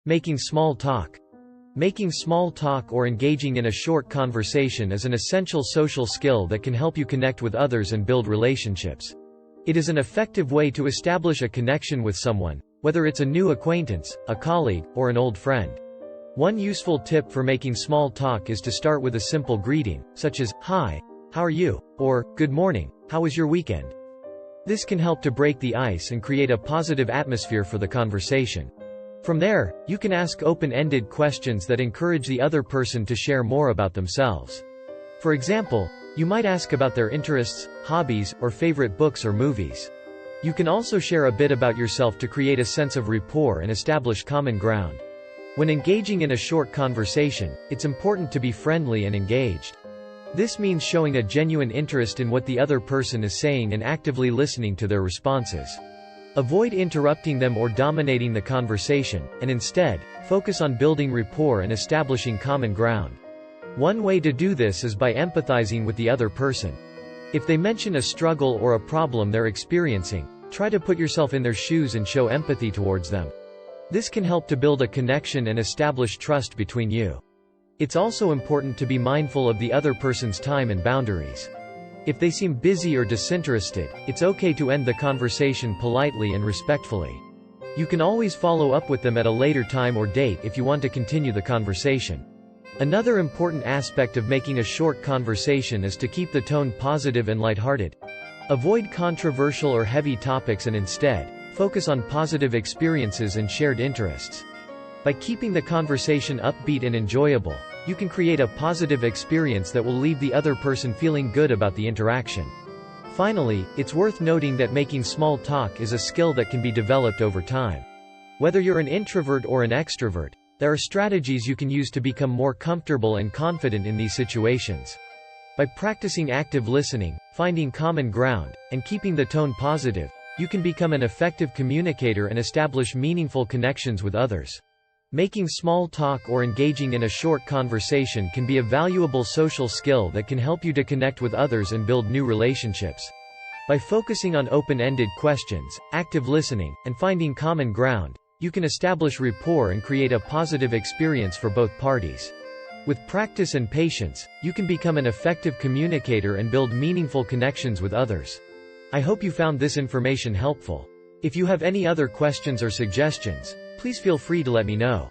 Making small talk. Making small talk or engaging in a short conversation is an essential social skill that can help you connect with others and build relationships. It is an effective way to establish a connection with someone, whether it's a new acquaintance, a colleague, or an old friend. One useful tip for making small talk is to start with a simple greeting, such as, "Hi, how are you?" or "Good morning, how was your weekend?" This can help to break the ice and create a positive atmosphere for the conversation. From there, you can ask open-ended questions that encourage the other person to share more about themselves. For example, you might ask about their interests, hobbies, or favorite books or movies. You can also share a bit about yourself to create a sense of rapport and establish common ground. When engaging in a short conversation, it's important to be friendly and engaged. This means showing a genuine interest in what the other person is saying and actively listening to their responses. Avoid interrupting them or dominating the conversation, and instead, focus on building rapport and establishing common ground. One way to do this is by empathizing with the other person. If they mention a struggle or a problem they're experiencing, try to put yourself in their shoes and show empathy towards them. This can help to build a connection and establish trust between you. It's also important to be mindful of the other person's time and boundaries. If they seem busy or disinterested, it's okay to end the conversation politely and respectfully. You can always follow up with them at a later time or date if you want to continue the conversation. Another important aspect of making a short conversation is to keep the tone positive and lighthearted. Avoid controversial or heavy topics and instead, focus on positive experiences and shared interests. By keeping the conversation upbeat and enjoyable, you can create a positive experience that will leave the other person feeling good about the interaction. Finally, it's worth noting that making small talk is a skill that can be developed over time. Whether you're an introvert or an extrovert, there are strategies you can use to become more comfortable and confident in these situations. By practicing active listening, finding common ground, and keeping the tone positive, you can become an effective communicator and establish meaningful connections with others. Making small talk or engaging in a short conversation can be a valuable social skill that can help you to connect with others and build new relationships. By focusing on open-ended questions, active listening, and finding common ground, you can establish rapport and create a positive experience for both parties. With practice and patience, you can become an effective communicator and build meaningful connections with others. I hope you found this information helpful. If you have any other questions or suggestions, please feel free to let me know.